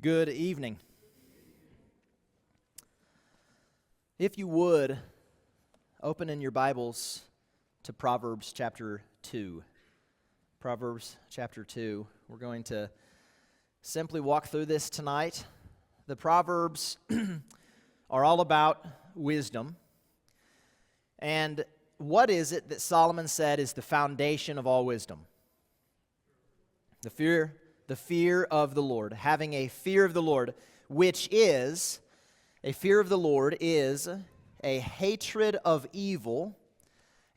Good evening. If you would, open in your Bibles to Proverbs chapter 2. Proverbs chapter 2. We're going to simply walk through this tonight. The Proverbs are all about wisdom. And what is it that Solomon said is the foundation of all wisdom? The fear of the Lord, having a fear of the Lord, which is, a fear of the Lord is a hatred of evil,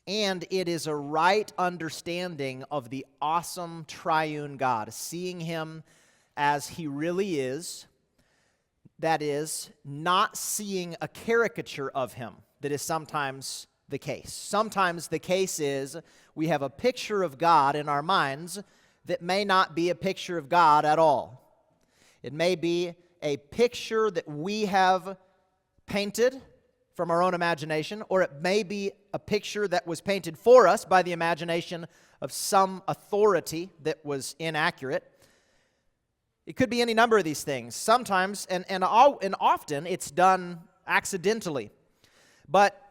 and it is a right understanding of the awesome triune God, seeing Him as He really is, that is, not seeing a caricature of Him that is sometimes the case. Sometimes the case is we have a picture of God in our minds that may not be a picture of God at all. It may be a picture that we have painted from our own imagination, or it may be a picture that was painted for us by the imagination of some authority that was inaccurate. It could be any number of these things. Sometimes, and often, it's done accidentally. But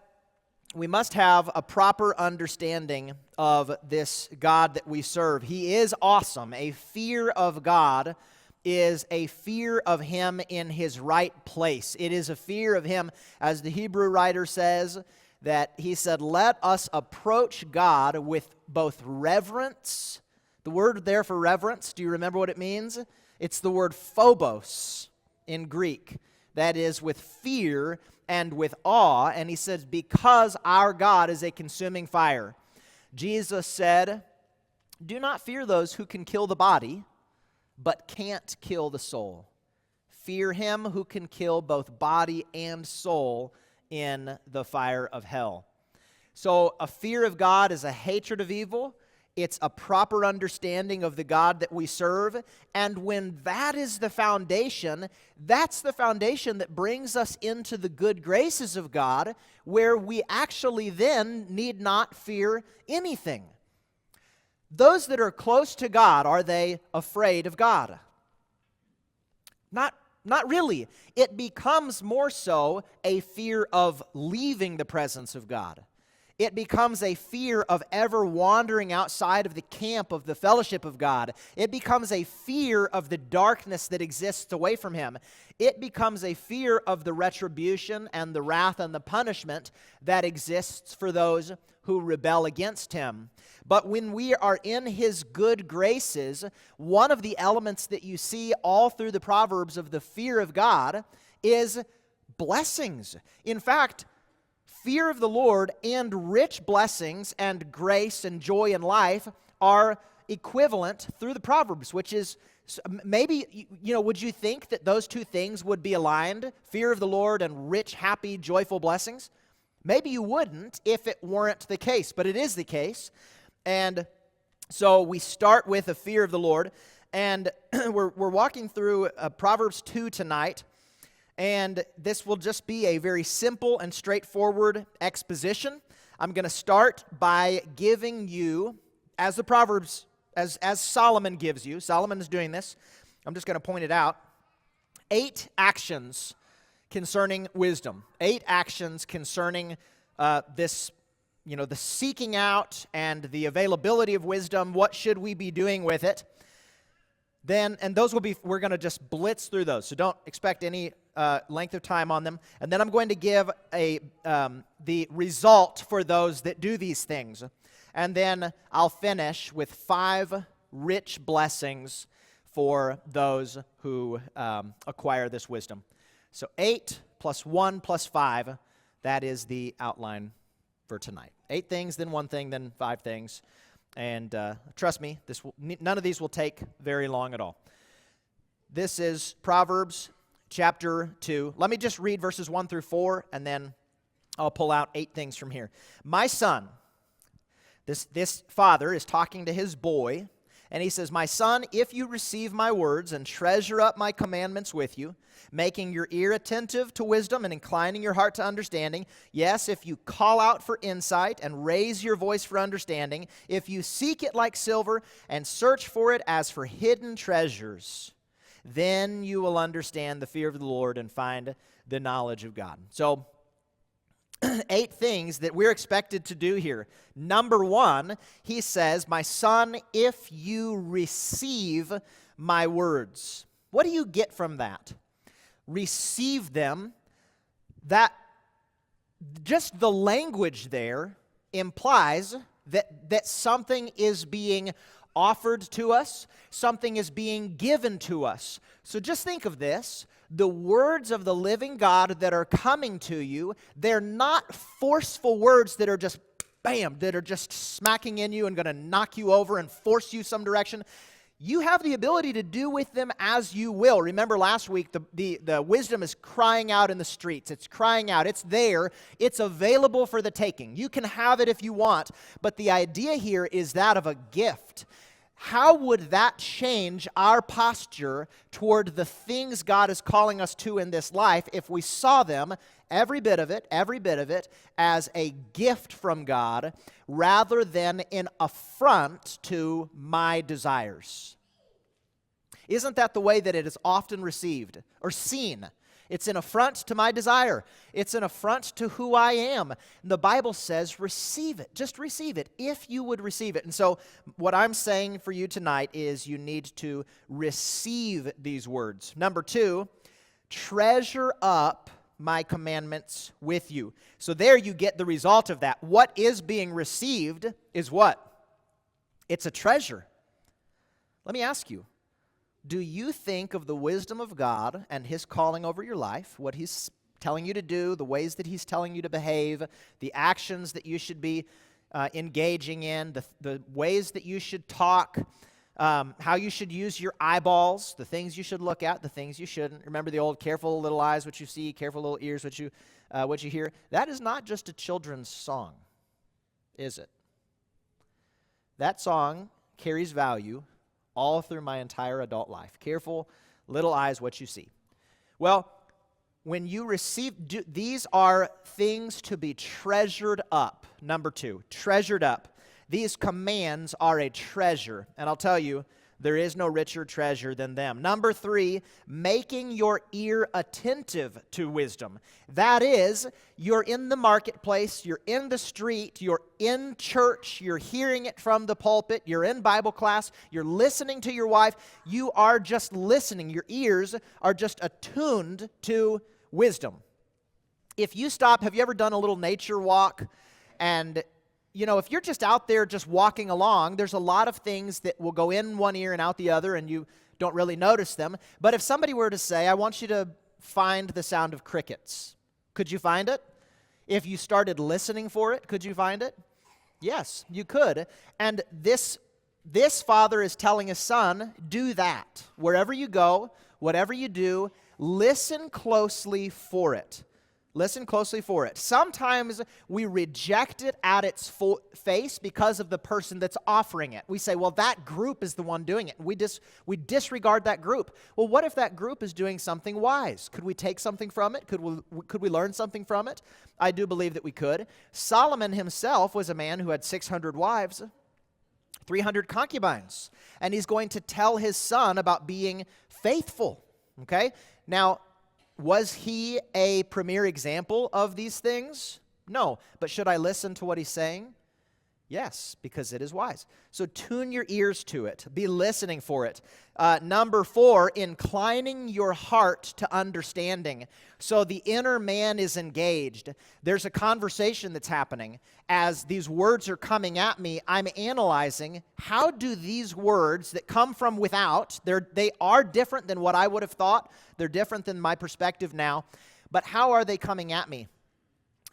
we must have a proper understanding of this God that we serve. He is awesome. A fear of God is a fear of Him in His right place. It is a fear of Him, as the Hebrew writer says, that he said, let us approach God with both reverence. The word there for reverence, do you remember what it means? It's the word phobos in Greek. That is with fear and with awe, and he says, because our God is a consuming fire. Jesus said, do not fear those who can kill the body, but can't kill the soul. Fear Him who can kill both body and soul in the fire of hell. So a fear of God is a hatred of evil. It's a proper understanding of the God that we serve. And when that is the foundation, that's the foundation that brings us into the good graces of God, where we actually then need not fear anything. Those that are close to God, are they afraid of God? Not really. It becomes more so a fear of leaving the presence of God. It becomes a fear of ever wandering outside of the camp of the fellowship of God. It becomes a fear of the darkness that exists away from Him. It becomes a fear of the retribution and the wrath and the punishment that exists for those who rebel against Him. But when we are in His good graces, one of the elements that you see all through the Proverbs of the fear of God is blessings. In fact, fear of the Lord and rich blessings and grace and joy in life are equivalent through the Proverbs, which is maybe, would you think that those two things would be aligned, fear of the Lord and rich, happy, joyful blessings? Maybe you wouldn't if it weren't the case, but it is the case. And so we start with a fear of the Lord, and we're walking through Proverbs 2 tonight. And this will just be a very simple and straightforward exposition. I'm going to start by giving you, as the Proverbs, as Solomon gives you, Solomon is doing this, I'm just going to point it out, 8 actions concerning wisdom, 8 actions concerning this, the seeking out and the availability of wisdom. What should we be doing with it? Then, and those will be, we're going to just blitz through those, so don't expect any length of time on them. And then I'm going to give the result for those that do these things. And then I'll finish with 5 rich blessings for those who acquire this wisdom. So 8 plus 1 plus 5, that is the outline for tonight. 8 things, then 1 thing, then 5 things. And trust me, none of these will take very long at all. This is Proverbs chapter 2. Let me just read verses 1 through 4, and then I'll pull out 8 things from here. My son, this father is talking to his boy, and he says, my son, if you receive my words and treasure up my commandments with you, making your ear attentive to wisdom and inclining your heart to understanding, yes, if you call out for insight and raise your voice for understanding, if you seek it like silver and search for it as for hidden treasures, Then you will understand the fear of the Lord and find the knowledge of God. So, 8 things that we're expected to do here. Number 1, he says, my son, if you receive my words. What do you get from that? Receive them. That just the language there implies that something is being offered to us, something is being given to us. So just think of this. The words of the living God that are coming to you, they're not forceful words that are just bam, that are just smacking in you and going to knock you over and force you some direction. You have the ability to do with them as you will. Remember last week, the wisdom is crying out in the streets. It's crying out. It's there. It's available for the taking. You can have it if you want, but the idea here is that of a gift. How would that change our posture toward the things God is calling us to in this life if we saw them, every bit of it, as a gift from God rather than an affront to my desires? Isn't that the way that it is often received or seen? It's an affront to my desire. It's an affront to who I am. And the Bible says receive it. Just receive it if you would receive it. And so what I'm saying for you tonight is you need to receive these words. Number 2, treasure up my commandments with you. So there you get the result of that. What is being received is what? It's a treasure. Let me ask you. Do you think of the wisdom of God and His calling over your life, what He's telling you to do, the ways that He's telling you to behave, the actions that you should be engaging in, the ways that you should talk, how you should use your eyeballs, the things you should look at, the things you shouldn't? Remember the old careful little eyes what you see, careful little ears what you hear? That is not just a children's song, is it? That song carries value all through my entire adult life. Careful, little eyes, what you see. Well, when you receive, these are things to be treasured up. Number 2, treasured up. These commands are a treasure. And I'll tell you, there is no richer treasure than them. Number 3, making your ear attentive to wisdom. That is, you're in the marketplace, you're in the street, you're in church, you're hearing it from the pulpit, you're in Bible class, you're listening to your wife, you are just listening. Your ears are just attuned to wisdom. If you stop, have you ever done a little nature walk? And if you're just out there just walking along, there's a lot of things that will go in one ear and out the other, and you don't really notice them. But if somebody were to say, I want you to find the sound of crickets, could you find it? If you started listening for it, could you find it? Yes, you could. And this father is telling his son, do that. Wherever you go, whatever you do, listen closely for it. Listen closely for it. Sometimes we reject it at its face because of the person that's offering it. We say, well, that group is the one doing it. We disregard that group. Well, what if that group is doing something wise? Could we take something from it? Could we learn something from it? I do believe that we could. Solomon himself was a man who had 600 wives, 300 concubines, and he's going to tell his son about being faithful. Okay? Now, was he a premier example of these things? No. But should I listen to what he's saying? Yes, because it is wise. So tune your ears to it. Be listening for it. Number 4, inclining your heart to understanding. So the inner man is engaged. There's a conversation that's happening. As these words are coming at me, I'm analyzing, how do these words that come from without, they are different than what I would have thought. They're different than my perspective now. But how are they coming at me?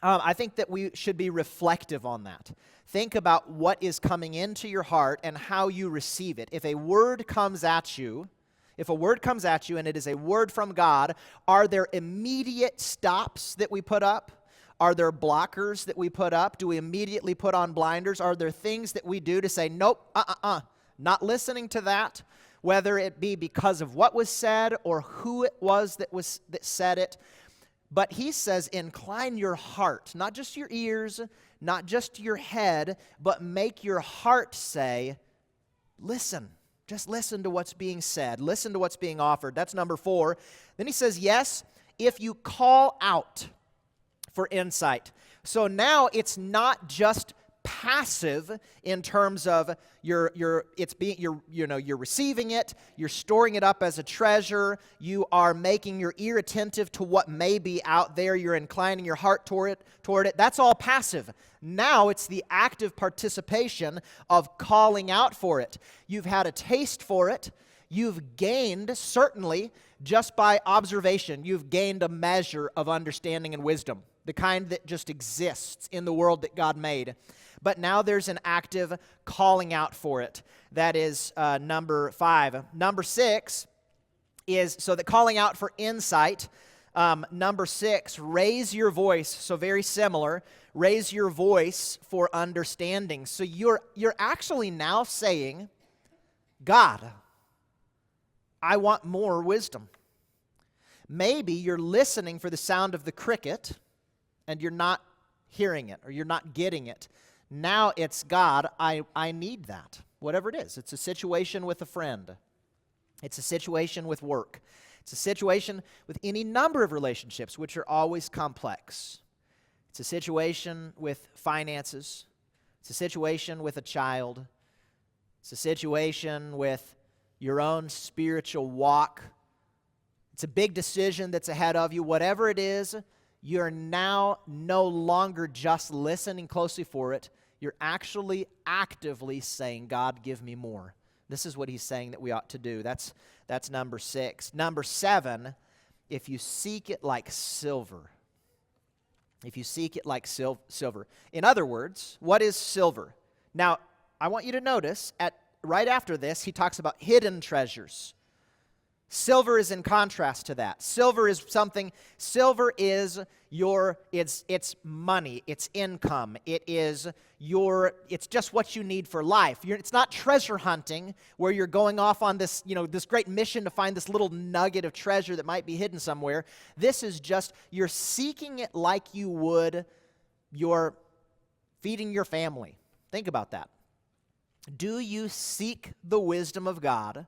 I think that we should be reflective on that. Think about what is coming into your heart and how you receive it. If a word comes at you, and it is a word from God, are there immediate stops that we put up? Are there blockers that we put up? Do we immediately put on blinders? Are there things that we do to say, nope, not listening to that, whether it be because of what was said or who it was that said it? But he says, incline your heart, not just your ears, not just your head, but make your heart say, listen. Just listen to what's being said. Listen to what's being offered. That's number 4. Then he says, yes, if you call out for insight. So now it's not just passive in terms of you're receiving it, you're storing it up as a treasure, you are making your ear attentive to what may be out there, you're inclining your heart toward it. That's all passive. Now it's the active participation of calling out for it. You've had a taste for it. You've gained, certainly, just by observation, you've gained a measure of understanding and wisdom, the kind that just exists in the world that God made. But now there's an active calling out for it. That is number 5. Number 6 is, so the calling out for insight. Number 6, raise your voice. So very similar. Raise your voice for understanding. So you're actually now saying, God, I want more wisdom. Maybe you're listening for the sound of the cricket and you're not hearing it or you're not getting it. Now it's, God, I need that. Whatever it is. It's a situation with a friend. It's a situation with work. It's a situation with any number of relationships, which are always complex. It's a situation with finances. It's a situation with a child. It's a situation with your own spiritual walk. It's a big decision that's ahead of you. Whatever it is, you're now no longer just listening closely for it. You're actually actively saying, God, give me more. This is what he's saying that we ought to do. That's number 6. Number 7, if you seek it like silver. If you seek it like silver. In other words, what is silver? Now, I want you to notice, right after this, he talks about hidden treasures. Silver is in contrast to that. Silver is it's money, it's income, it's just what you need for life. It's not treasure hunting where you're going off on this great mission to find this little nugget of treasure that might be hidden somewhere. This is just, you're seeking it like you would you're feeding your family. Think about that. Do you seek the wisdom of God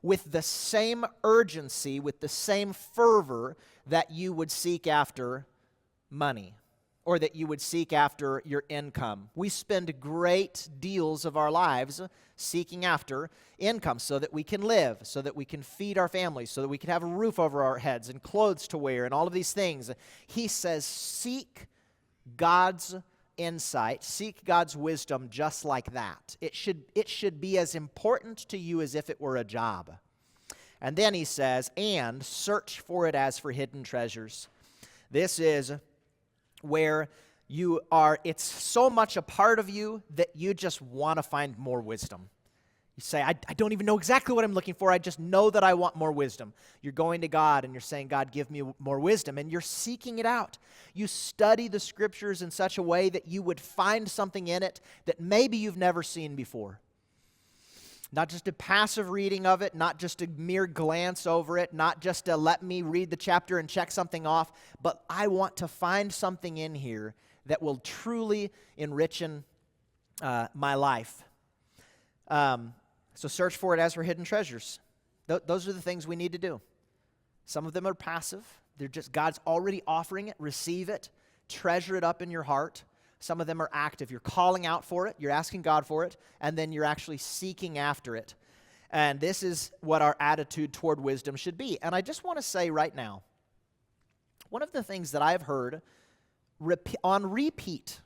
with the same urgency, with the same fervor that you would seek after money or that you would seek after your income? We spend great deals of our lives seeking after income so that we can live, so that we can feed our families, so that we can have a roof over our heads and clothes to wear and all of these things. He says, seek God's insight, seek God's wisdom just like that. It should be as important to you as if it were a job. And then he says, and search for it as for hidden treasures. This is where it's so much a part of you that you just want to find more wisdom. You say, I don't even know exactly what I'm looking for. I just know that I want more wisdom. You're going to God and you're saying, God, give me more wisdom. And you're seeking it out. You study the Scriptures in such a way that you would find something in it that maybe you've never seen before. Not just a passive reading of it, not just a mere glance over it, not just a let me read the chapter and check something off, but I want to find something in here that will truly enrich my life. So search for it as for hidden treasures. Those are the things we need to do. Some of them are passive. They're just God's already offering it. Receive it. Treasure it up in your heart. Some of them are active. You're calling out for it. You're asking God for it. And then you're actually seeking after it. And this is what our attitude toward wisdom should be. And I just want to say right now, one of the things that I've heard on repeat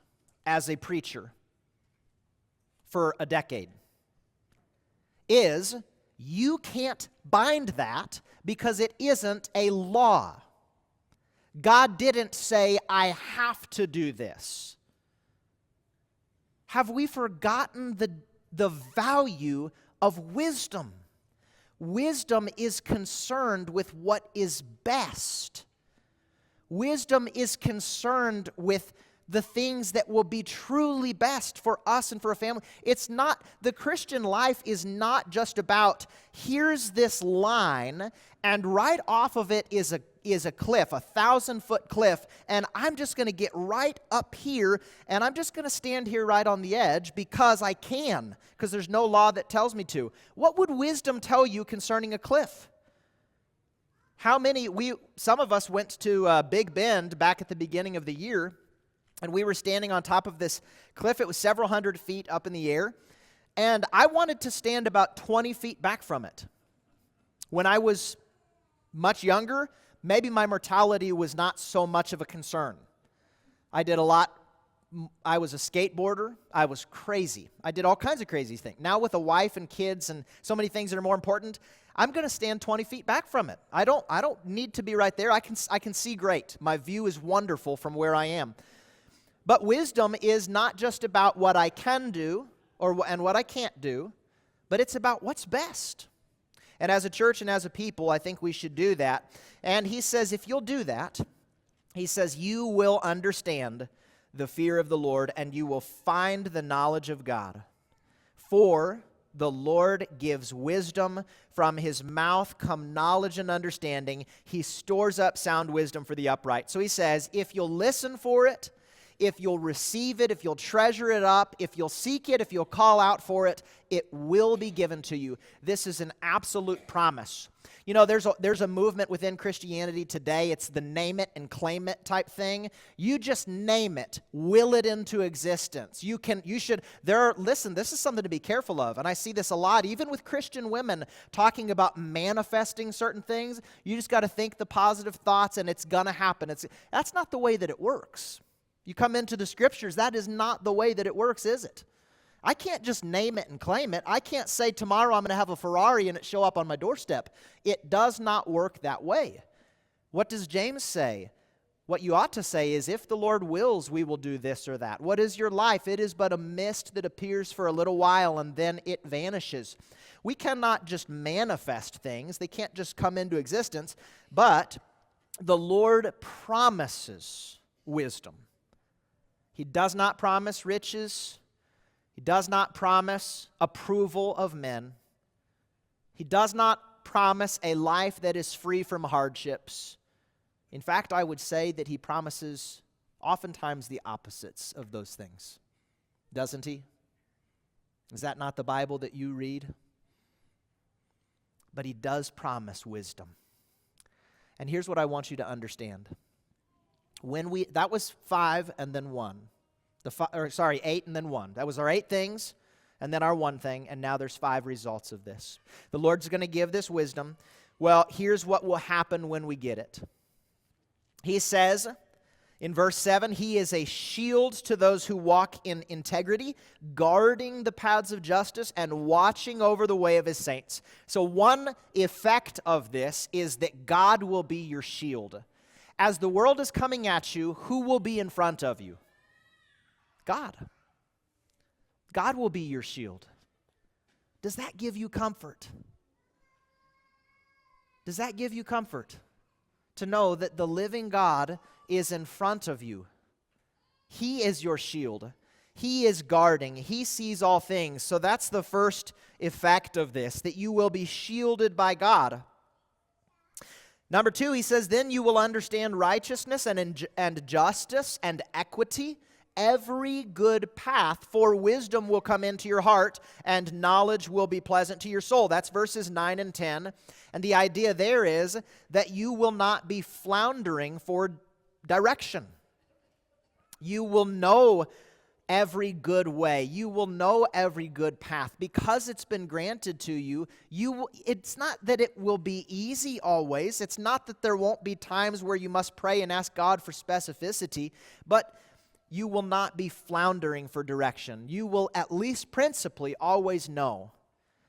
as a preacher for a decade is you can't bind that because it isn't a law. God didn't say, I have to do this. Have we forgotten the value of wisdom? Wisdom is concerned with what is best. Wisdom is concerned with the things that will be truly best for us and for a family. The Christian life is not just about, here's this line, and right off of it is is a cliff, a 1,000-foot cliff, and I'm just going to get right up here, and I'm just going to stand here right on the edge because I can, because there's no law that tells me to. What would wisdom tell you concerning a cliff? Some of us went to Big Bend back at the beginning of the year, and we were standing on top of this cliff. It was several hundred feet up in the air, and I wanted to stand about 20 feet back from it. When I was much younger, maybe my mortality was not so much of a concern. I did a lot. I was a skateboarder. I was crazy. I did all kinds of crazy things. Now with a wife and kids and so many things that are more important, I'm going to stand 20 feet back from it. I don't need to be right there. I can see great. My view is wonderful from where I am. But wisdom is not just about what I can do and what I can't do, but it's about what's best. And as a church and as a people, I think we should do that. And he says, if you'll do that, he says, you will understand the fear of the Lord, and you will find the knowledge of God. For the Lord gives wisdom. From his mouth come knowledge and understanding. He stores up sound wisdom for the upright. So he says, if you'll listen for it, if you'll receive it, if you'll treasure it up, if you'll seek it, if you'll call out for it, it will be given to you. This is an absolute promise. You know, there's a movement within Christianity today. It's the name it and claim it type thing. You just name it, will it into existence. Listen, this is something to be careful of. And I see this a lot, even with Christian women talking about manifesting certain things. You just got to think the positive thoughts and it's going to happen. That's not the way that it works. You come into the scriptures, that is not the way that it works, is it? I can't just name it and claim it. I can't say tomorrow I'm going to have a Ferrari and it show up on my doorstep. It does not work that way. What does James say? What you ought to say is, if the Lord wills, we will do this or that. What is your life? It is but a mist that appears for a little while and then it vanishes. We cannot just manifest things. They can't just come into existence. But the Lord promises wisdom. He does not promise riches. He does not promise approval of men. He does not promise a life that is free from hardships. In fact, I would say that he promises oftentimes the opposites of those things. Doesn't he? Is that not the Bible that you read? But he does promise wisdom. And here's what I want you to understand. That was 5 and then 1. 8 and then 1. That was our 8 things and then our 1 thing, and now there's 5 results of this. The Lord's going to give this wisdom. Well, here's what will happen when we get it. He says in verse 7, he is a shield to those who walk in integrity, guarding the paths of justice and watching over the way of his saints. So one effect of this is that God will be your shield. As the world is coming at you, who will be in front of you? God. God will be your shield. Does that give you comfort? Does that give you comfort to know that the living God is in front of you? He is your shield. He is guarding. He sees all things. So that's the first effect of this, that you will be shielded by God. Number 2, he says, then you will understand righteousness and justice and equity, every good path, for wisdom will come into your heart, and knowledge will be pleasant to your soul. That's verses 9 and 10. And the idea there is that you will not be floundering for direction. You will know every good way. You will know every good path. Because it's been granted to you, it's not that it will be easy always. It's not that there won't be times where you must pray and ask God for specificity, but you will not be floundering for direction. You will at least principally always know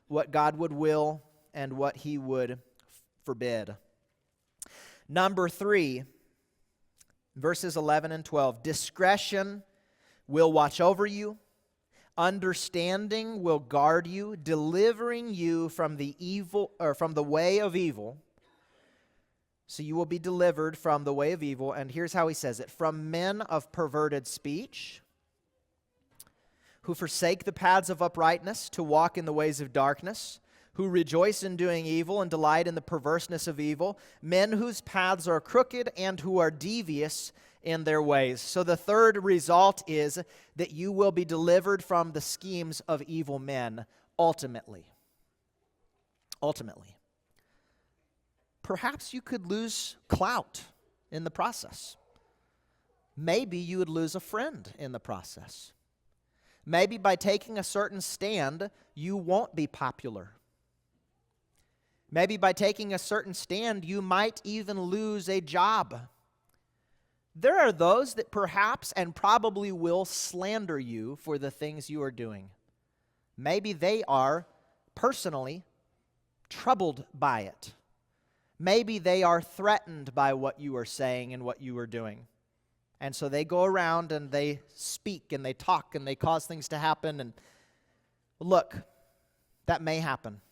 what God would will and what he would forbid. Number 3, verses 11 and 12. Discretion will watch over you. Understanding will guard you, delivering you from the way of evil. So you will be delivered from the way of evil. And here's how he says it. From men of perverted speech, who forsake the paths of uprightness to walk in the ways of darkness, who rejoice in doing evil and delight in the perverseness of evil, men whose paths are crooked and who are devious in their ways. So the third result is that you will be delivered from the schemes of evil men ultimately. Ultimately. Perhaps you could lose clout in the process. Maybe you would lose a friend in the process. Maybe by taking a certain stand, you won't be popular. Maybe by taking a certain stand, you might even lose a job. There are those that perhaps and probably will slander you for the things you are doing. Maybe they are personally troubled by it. Maybe they are threatened by what you are saying and what you are doing. And so they go around and they speak and they talk and they cause things to happen. And look, that may happen.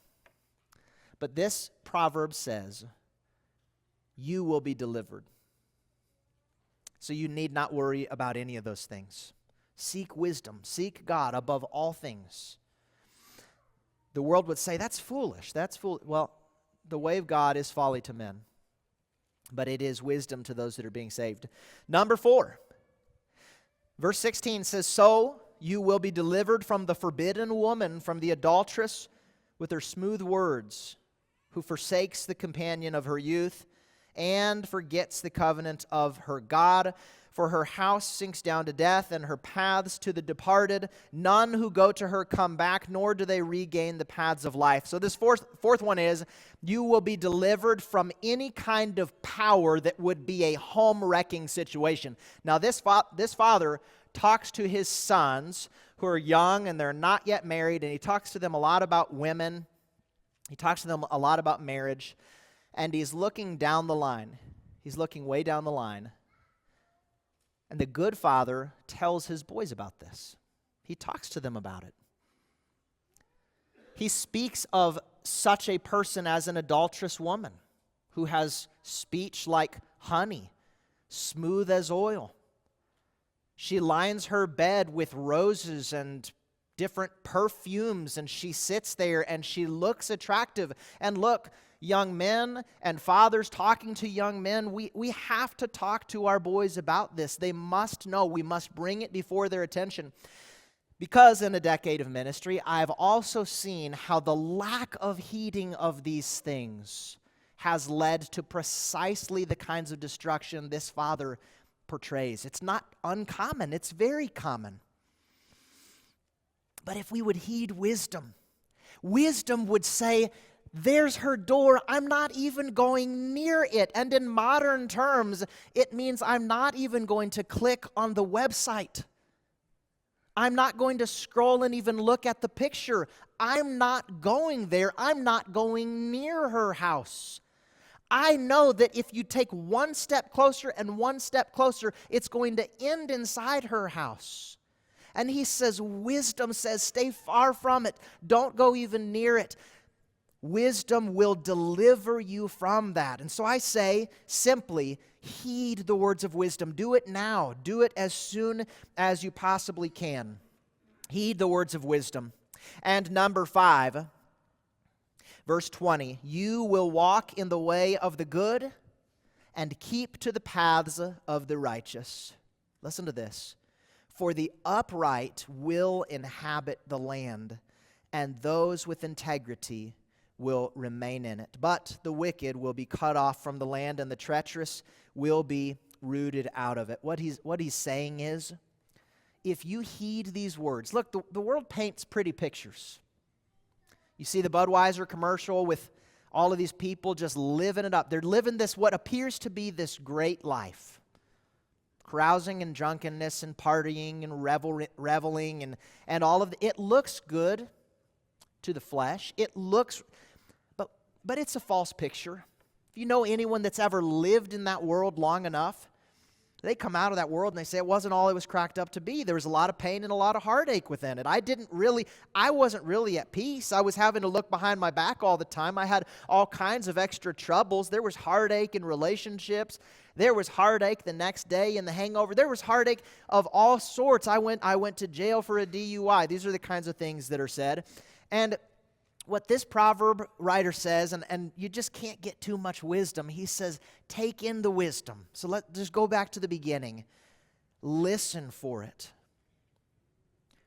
But this proverb says, you will be delivered. So you need not worry about any of those things. Seek wisdom. Seek God above all things. The world would say, that's foolish. That's foolish. Well, the way of God is folly to men, but it is wisdom to those that are being saved. Number 4, verse 16 says, so you will be delivered from the forbidden woman, from the adulteress with her smooth words, who forsakes the companion of her youth and forgets the covenant of her God. For her house sinks down to death, and her paths to the departed. None who go to her come back, nor do they regain the paths of life. So this fourth one is, you will be delivered from any kind of power that would be a home-wrecking situation. Now this father talks to his sons who are young and they're not yet married, and he talks to them a lot about women. He talks to them a lot about marriage, and he's looking down the line. He's looking way down the line. And the good father tells his boys about this. He talks to them about it. He speaks of such a person as an adulterous woman who has speech like honey, smooth as oil. She lines her bed with roses and different perfumes, and she sits there and she looks attractive. And look, young men and fathers talking to young men, we have to talk to our boys about this. They must know. We must bring it before their attention. Because in a decade of ministry, I've also seen how the lack of heeding of these things has led to precisely the kinds of destruction this father portrays. It's not uncommon. It's very common. But if we would heed wisdom, wisdom would say, there's her door. I'm not even going near it. And in modern terms, it means I'm not even going to click on the website. I'm not going to scroll and even look at the picture. I'm not going there. I'm not going near her house. I know that if you take one step closer and one step closer, it's going to end inside her house. And he says, wisdom says, stay far from it. Don't go even near it. Wisdom will deliver you from that. And so I say, simply, heed the words of wisdom. Do it now. Do it as soon as you possibly can. Heed the words of wisdom. And number 5, verse 20, you will walk in the way of the good and keep to the paths of the righteous. Listen to this. For the upright will inhabit the land, and those with integrity will remain in it. But the wicked will be cut off from the land, and the treacherous will be rooted out of it. What he's saying is, if you heed these words, look, the world paints pretty pictures. You see the Budweiser commercial with all of these people just living it up. They're living this, what appears to be this great life. Carousing and drunkenness and partying and reveling and all of it looks good to the flesh. It looks, but it's a false picture. If you know anyone that's ever lived in that world long enough, they come out of that world and they say it wasn't all it was cracked up to be. There was a lot of pain and a lot of heartache within it. I wasn't really at peace. I was having to look behind my back all the time. I had all kinds of extra troubles. There was heartache in relationships. There was heartache the next day in the hangover. There was heartache of all sorts. I went to jail for a DUI. These are the kinds of things that are said. And what this proverb writer says, and you just can't get too much wisdom. He says, take in the wisdom. So let's just go back to the beginning. Listen for it.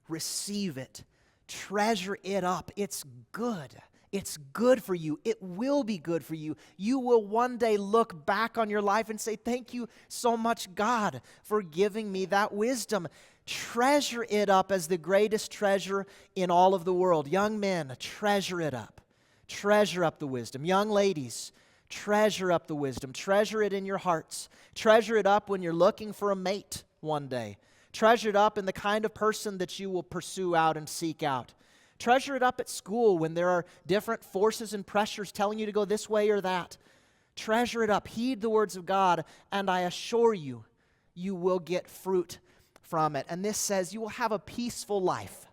Receive it. Treasure it up. It's good. It's good for you. It will be good for you. You will one day look back on your life and say, thank you so much, God, for giving me that wisdom. Treasure it up as the greatest treasure in all of the world. Young men, treasure it up. Treasure up the wisdom. Young ladies, treasure up the wisdom. Treasure it in your hearts. Treasure it up when you're looking for a mate one day. Treasure it up in the kind of person that you will pursue out and seek out. Treasure it up at school when there are different forces and pressures telling you to go this way or that. Treasure it up. Heed the words of God, and I assure you, you will get fruit from it. And this says you will have a peaceful life.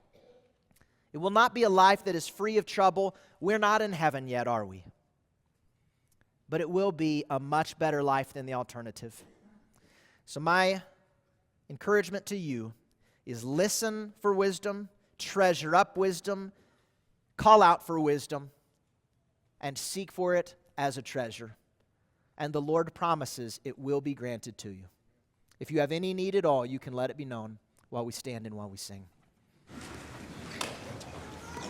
It will not be a life that is free of trouble. We're not in heaven yet, are we? But it will be a much better life than the alternative. So my encouragement to you is listen for wisdom, treasure up wisdom, call out for wisdom, and seek for it as a treasure. And the Lord promises it will be granted to you. If you have any need at all, you can let it be known while we stand and while we sing.